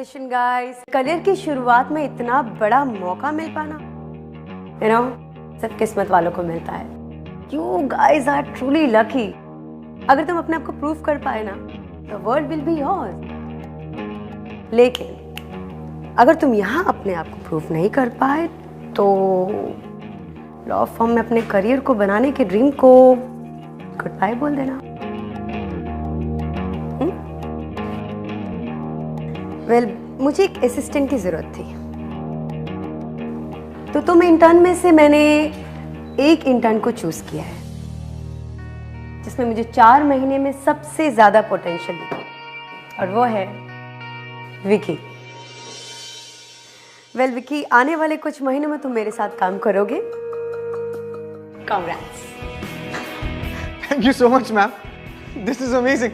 Congratulations guys! Career की शुरुआत में इतना बड़ा मौका मिल पाना, you know, सिर्फ किस्मत वालों को मिलता है. You guys are truly lucky. अगर तुम अपने आप को प्रूव कर पाए ना, the world will be yours. लेकिन अगर तुम यहाँ अपने आप को प्रूव नहीं कर पाए, तो लॉ फर्म में अपने करियर को बनाने के ड्रीम को गुड बाय बोल देना. वेल, मुझे एक असिस्टेंट की जरूरत थी, तो तुम इंटर्न में से मैंने एक इंटर्न को चूज किया है जिसमें मुझे 4 महीने में सबसे ज्यादा पोटेंशियल दिखा, और वो है विकी. वेल विकी, आने वाले कुछ महीनों में तुम मेरे साथ काम करोगे. Congrats. Thank you so much, ma'am. This is amazing.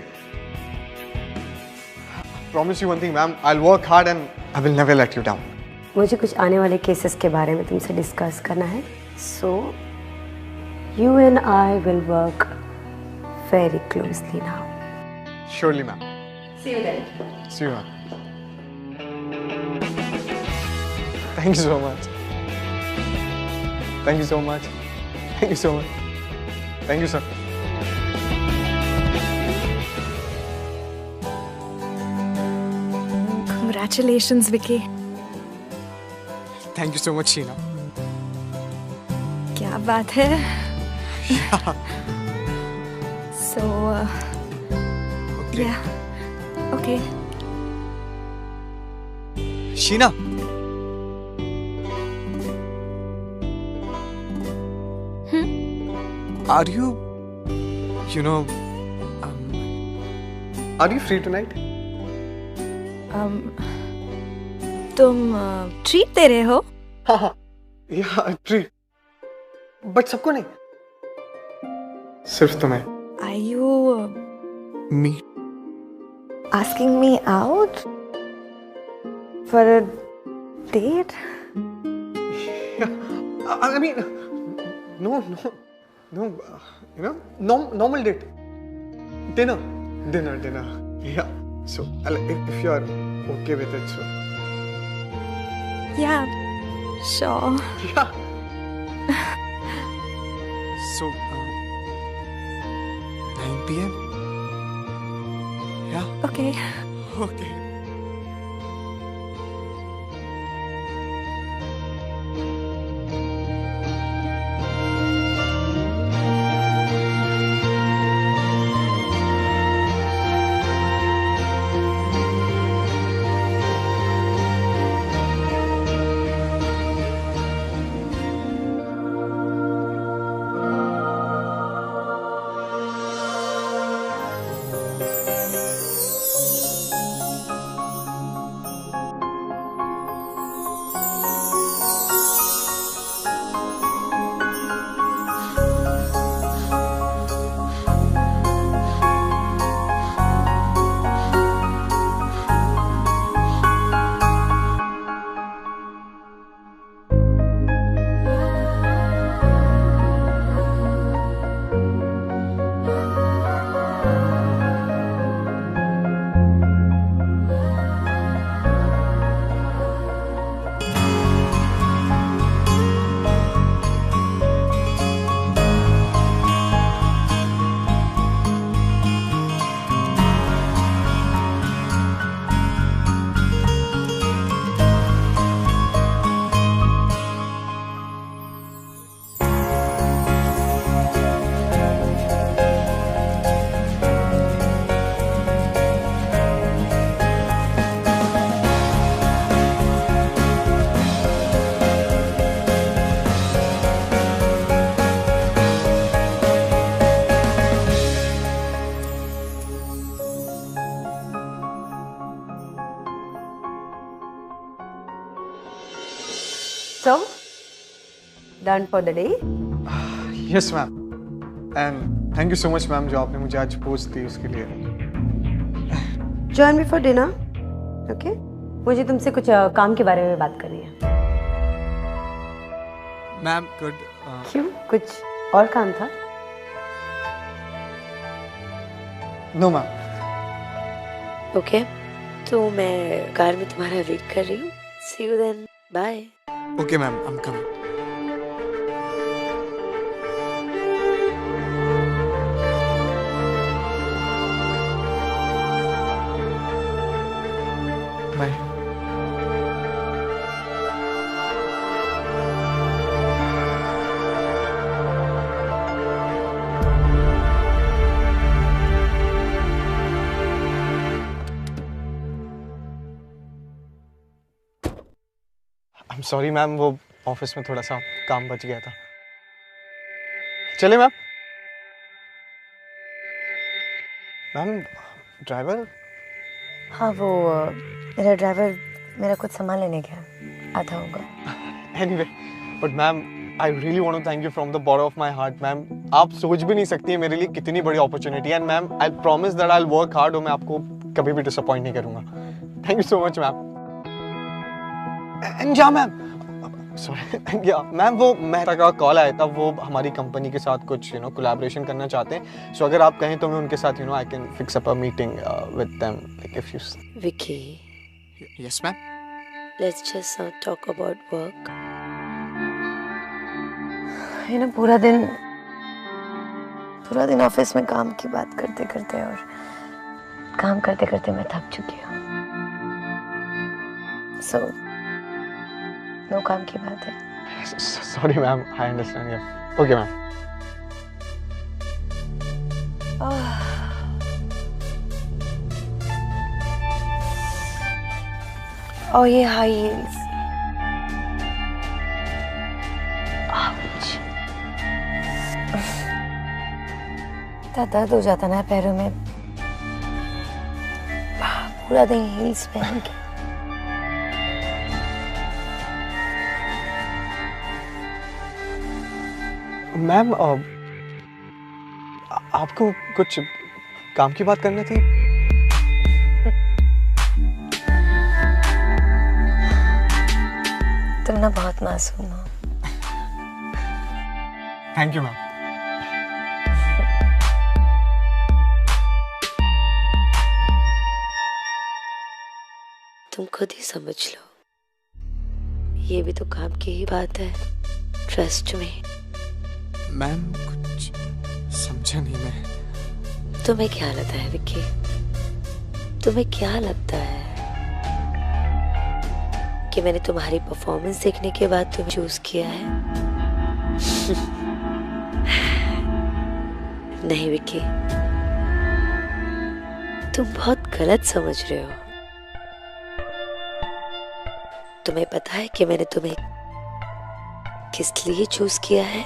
Promise you one thing, ma'am. I'll work hard and I will never let you down. मुझे कुछ आने वाले केसेस के बारे में तुमसे डिस्कस करना है. So, you and I will work very closely now. Surely, ma'am. See you then. See you, ma'am. Thank you so much. Thank you so much. Thank you so much. Thank you, sir. Congratulations, Vicky. Thank you so much, Sheena. क्या बात है? So, Okay. yeah, okay. Sheena. Are you know, are you free tonight? तुम treat दे रहे हो? हाँ, yeah, treat. But सबको नहीं, सिर्फ तुम्हें. Are you Me. asking me out for a date? I mean, no, you know, normal date. Dinner. Yeah. So, if you're okay with it, so. Yeah, sure. Yeah. So, 9 p.m. Yeah. Okay. Okay. So, done for the day? Yes, ma'am. And thank you so much, ma'am, जो आपने मुझे आज post दी उसके लिए. Join me for dinner, okay? मुझे तुमसे कुछ काम के बारे में बात करनी है. Ma'am, good. क्यों? कुछ और काम था? No, ma'am. Okay. तो मैं कार में तुम्हारा वेट कर रही हूँ. See you then. Bye. Okay, ma'am, I'm coming. Bye. I'm sorry, ma'am, वो ऑफिस में थोड़ा सा काम बच गया था. चले मैम. Ma'am, driver. हाँ वो मेरा ड्राइवर मेरा कुछ सामान लेने गया, आता होगा. Anyway, but ma'am, I really want to thank you from the bottom of my heart, ma'am. आप सोच भी नहीं सकती है मेरे लिए कितनी बड़ी अपॉर्चुनिटी है. And ma'am, I promise that I'll work hard और मैं आपको कभी भी डिसअपॉइंट नहीं करूँगा. Thank you so much, ma'am. And या मैम, सॉरी, या मैम, वो मेहरा का कॉल आया था. वो हमारी कंपनी के साथ कुछ कोलैबोरेशन करना चाहते हैं. सो अगर आप कहें तो मैं उनके साथ I can fix up a meeting with them, like if you. Vicky, yes ma'am. let's just not talk about work. पूरा दिन ऑफिस में काम की बात करते करते और काम करते करते मैं थक चुकी हूँ. सो नो काम की बात है. Sorry ma'am, I understand. या ओके मैम. और ये हाई हील्स. इतना दर्द हो जाता ना पैरों में पूरा दिन हील्स पहन के. मैम, आपको कुछ काम की बात करनी थी. तुम ना बहुत मासूम हो. Thank you ma'am. तुम खुद ही समझ लो, ये भी तो काम की ही बात है. ट्रस्ट में. मैम, कुछ समझा नहीं मैं. तुम्हें क्या लगता है विक्की? तुम्हें क्या लगता है कि मैंने तुम्हारी परफॉर्मेंस देखने के बाद तुम्हें चूज किया है? नहीं विक्की, तुम बहुत गलत समझ रहे हो. तुम्हें पता है कि मैंने तुम्हें किस लिए चूज किया है?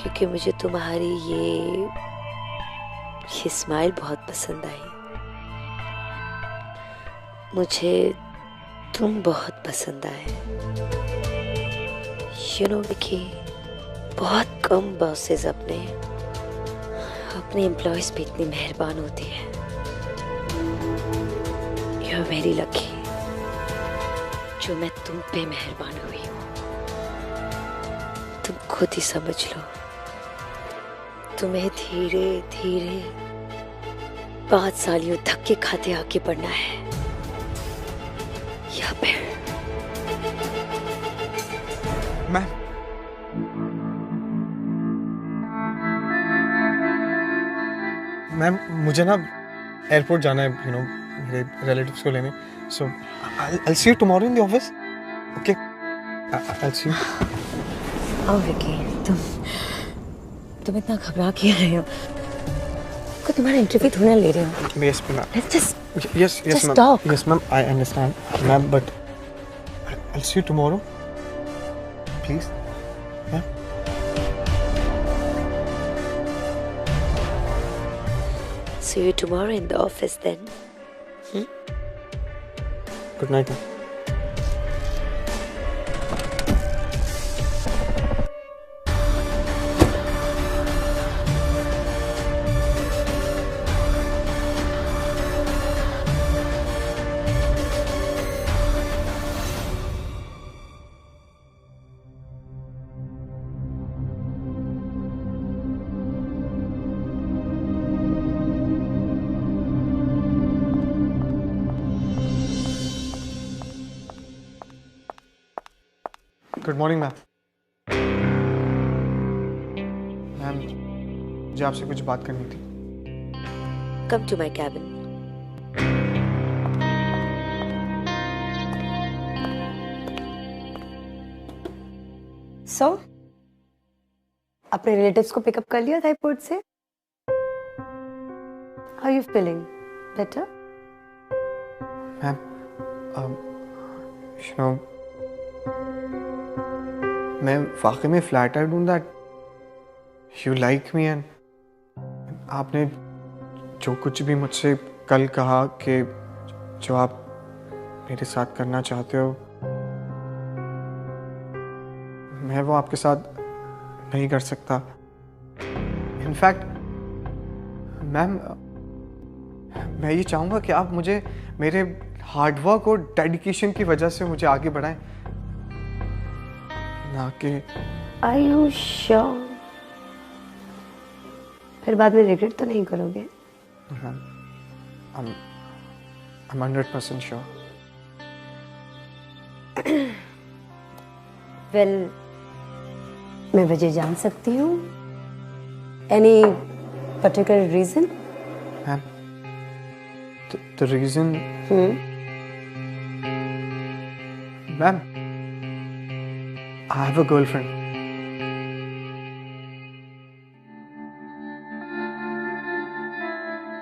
क्योंकि मुझे तुम्हारी ये स्माइल बहुत पसंद आई. मुझे तुम बहुत पसंद आए. विकी, बहुत कम बॉसेस अपने एम्प्लॉयज पे इतनी मेहरबान होती है. यू आर वेरी लकी जो मैं तुम पे मेहरबान हुई हूँ. तुम खुद ही समझ लो, तुम्हें धीरे धीरे 5 सालियों तक के खाते आगे बढ़ना है. या फिर मैम, मुझे ना एयरपोर्ट जाना है, मेरे रिलेटिव्स को लेने. सो I'll see you tomorrow in the office. Okay, I'll see you. आओ विकी, तुम इतना घबरा क्यों रहे हो? को तुम्हारा इंटरव्यू थोड़ा ले रहे हो. Yes, ma'am. Let's Yes, just ma'am. talk. Yes, ma'am. I understand, ma'am. But I'll see you tomorrow. Please. Yeah. see you tomorrow in the office then. Good night, ma'am. Good morning ma'am. Ma'am, मुझे आपसे कुछ बात करनी थी। Come to my cabin. So अपने relatives को pick up कर लिया था एयरपोर्ट से? How you feeling? Better? Ma'am, you know, मैं वाकई में फ्लैटर्ड हूँ that you like me and आपने जो कुछ भी मुझसे कल कहा कि जो आप मेरे साथ करना चाहते हो, मैं वो आपके साथ नहीं कर सकता। इनफैक्ट मैम, मैं ये चाहूँगा कि आप मुझे मेरे हार्डवर्क और डेडिकेशन की वजह से मुझे आगे बढ़ाएं, ना कि Are you sure? फिर बाद में रिग्रेट तो नहीं करोगे? I'm 100% sure. Well, मैं वजह जान सकती हूँ? Any particular reason? Ma'am, the reason, ma'am, I have a girlfriend.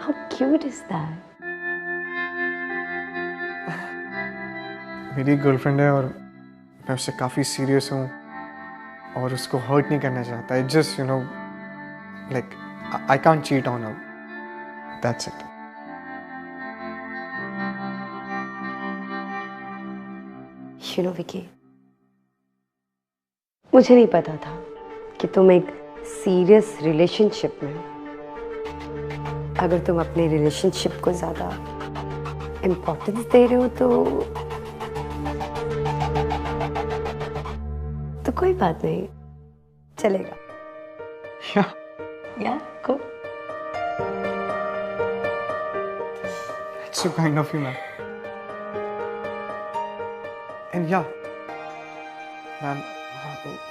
How cute is that? मेरी गर्लफ्रेंड है और मैं उससे काफ़ी सीरियस हूँ और उसको हर्ट नहीं करना चाहता। It just, you know, like I can't cheat on her. That's it. You know, Vicky, मुझे नहीं पता था कि तुम एक सीरियस रिलेशनशिप में हो। अगर तुम अपने रिलेशनशिप को ज्यादा इम्पोर्टेंस दे रहे हो तो कोई बात नहीं, चलेगा। Yeah. Yeah, go. It's so kind of you, ma'am. And yeah, ma'am,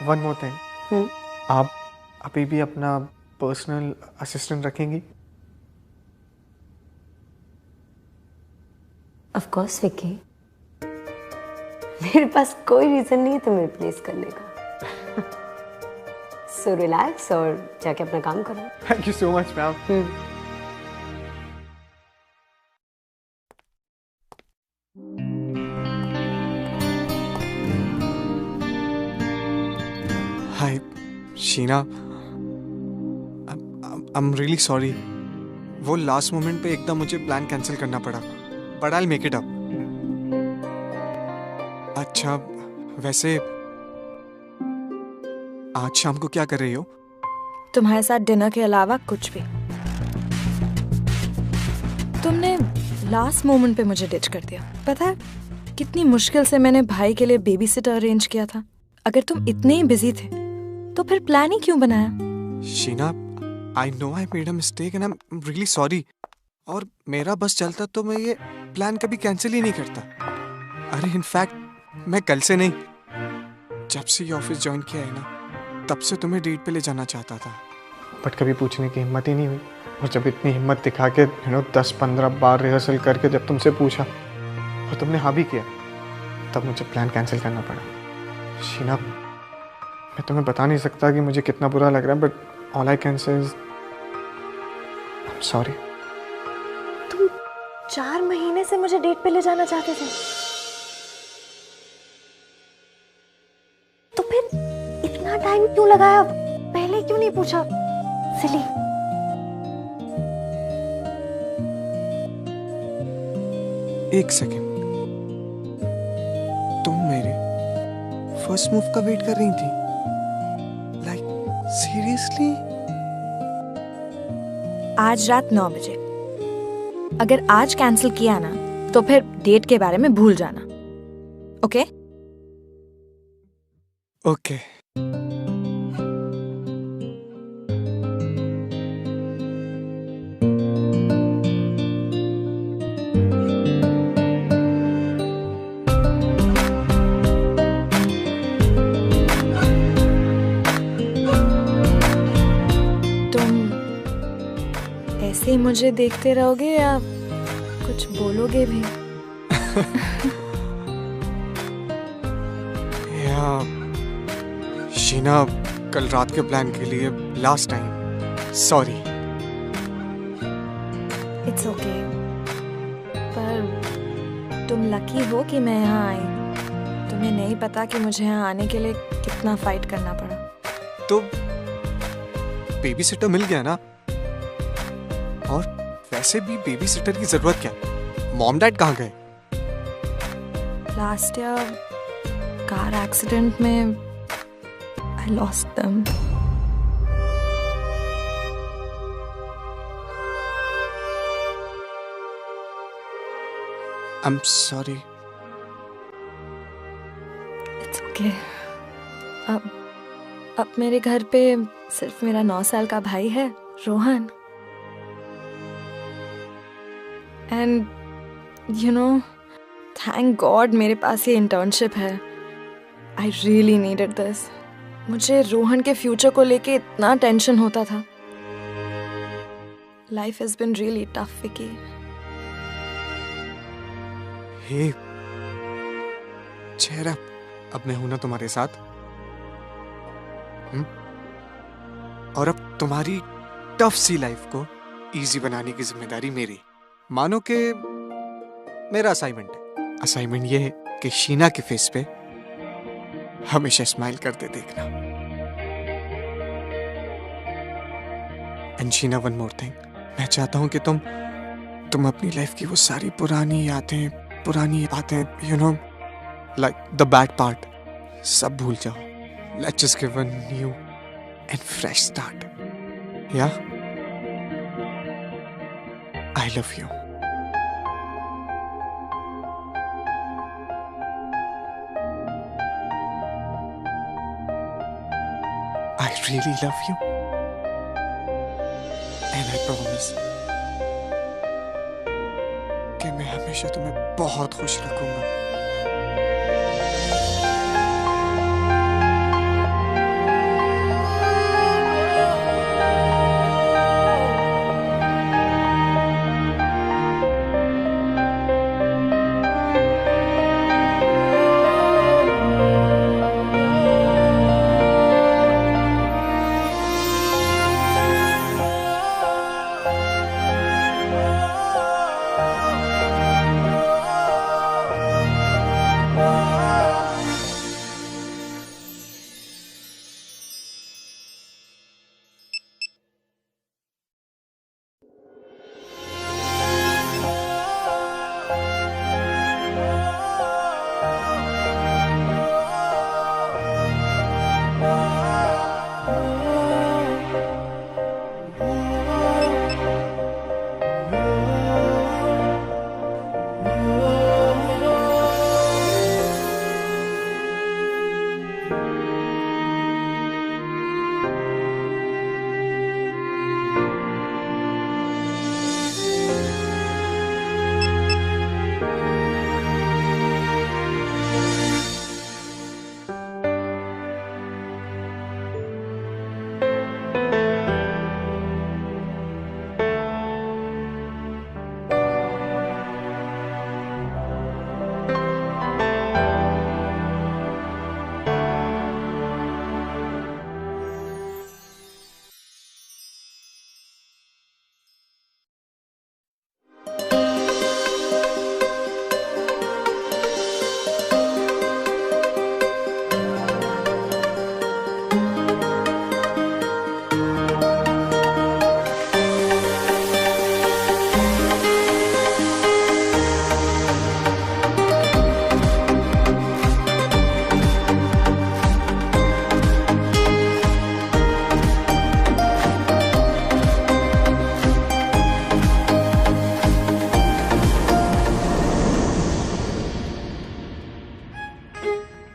one more thing. आप अभी भी अपना पर्सनल असिस्टेंट रखेंगी? Of course, Vicky. मेरे पास कोई रीजन नहीं है तुम्हें रिप्लेस करने का। So relax और जाके अपना काम करो। Thank you so much, ma'am. Hi, Sheena. I'm really sorry. वो लास्ट मोमेंट पे एकदम मुझे प्लान कैंसिल करना पड़ा, but I'll make it up. अच्छा, वैसे आज शाम को क्या कर रही हो? तुम्हारे साथ डिनर के अलावा कुछ भी। तुमने लास्ट मोमेंट पे मुझे डिच कर दिया। पता है कितनी मुश्किल से मैंने भाई के लिए बेबी सिटर अरेंज किया था। अगर तुम इतने ही बिजी थे तो फिर प्लान ही क्यों बनाया? Sheena, I know I made a mistake and I'm really sorry. और मेरा बस चलता तो मैं ये प्लान कभी कैंसिल ही नहीं करता। अरे इनफैक्ट मैं कल से नहीं, जब से ये ऑफिस ज्वाइन किया है ना, तब से तुम्हें डेट पे ले जाना चाहता था, बट कभी पूछने की हिम्मत ही नहीं हुई। और जब इतनी हिम्मत दिखा के 10-15 बार रिहर्सल करके जब तुमसे पूछा और तुमने हाँ भी किया, तब मुझे प्लान कैंसिल करना पड़ा। शीना, मैं तुम्हें बता नहीं सकता कि मुझे कितना बुरा लग रहा है, but all I can say is I am sorry. तुम 4 महीने से मुझे डेट पे ले जाना चाहते थे, तो फिर इतना टाइम क्यों लगाया? पहले क्यों नहीं पूछा? सिली। एक सेकेंड, तुम मेरे फर्स्ट मूव का वेट कर रही थी? Like seriously? आज रात 9 बजे। अगर आज कैंसिल किया ना तो फिर डेट के बारे में भूल जाना। ओके? ओके। ऐसे ही मुझे देखते रहोगे या कुछ बोलोगे भी? या शीना, कल रात के प्लान के लिए last time sorry. It's okay. पर तुम लकी हो कि मैं यहाँ आई। तुम्हें नहीं पता कि मुझे यहाँ आने के लिए कितना फाइट करना पड़ा। तो बेबी सिटर मिल गया ना, और वैसे भी बेबी सिटर की जरूरत क्या? मॉम डैड कहाँ गए? लास्ट ईयर कार एक्सीडेंट में I lost them. I am sorry. It's okay. अब मेरे घर पे सिर्फ मेरा 9 साल का भाई है, Rohan. And you know, thank God मेरे पास ये इंटर्नशिप है। I really needed this. मुझे रोहन के फ्यूचर को लेके इतना टेंशन होता था। Life has been really tough, Vicky. हे चेहरा, अब मैं हूं ना तुम्हारे साथ। और अब तुम्हारी टफ सी लाइफ को इजी बनाने की जिम्मेदारी मेरी। मानो कि मेरा असाइनमेंट है। असाइनमेंट ये है कि शीना के फेस पे हमेशा स्माइल करते देखना। And Sheena, one more thing, मैं चाहता हूं कि तुम अपनी लाइफ की वो सारी पुरानी बातें, you know, like the bad part, सब भूल जाओ। Let's just give a new and fresh start. या I love you. I really love you, and I promise कि मैं हमेशा तुम्हें बहुत खुश रखूंगा।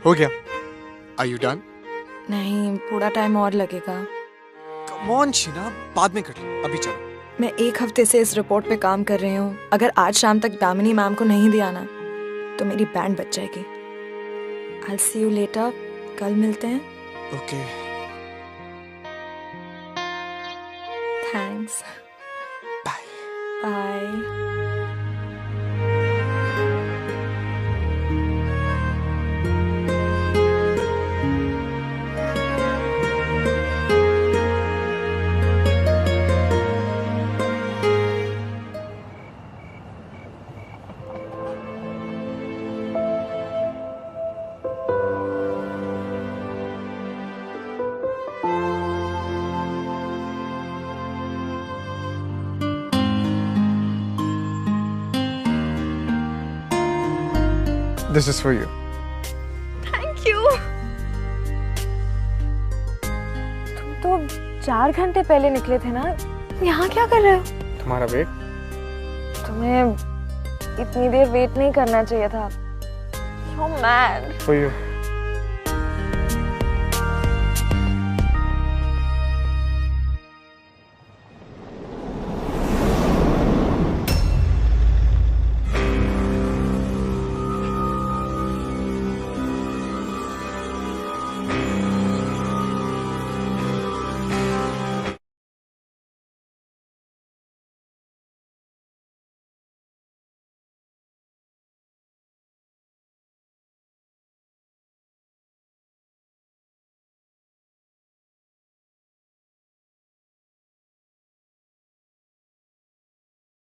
हो गया? Are you done? नहीं, पूरा टाइम और लगेगा। Come on शीना, बाद में कर लो, अभी चलो। मैं 1 हफ्ते से इस रिपोर्ट पे काम कर रही हूँ। अगर आज शाम तक दामिनी मैम को नहीं दिया ना, तो मेरी बैंड बच जाएगी। I'll see you later. कल मिलते हैं। Okay. Thanks. Bye. Bye. This is for you. Thank you. तुम तो 4 घंटे पहले निकले थे ना, यहाँ क्या कर रहे हो? तुम्हारा वेट। तुम्हें इतनी देर वेट नहीं करना चाहिए था। So mad. For you.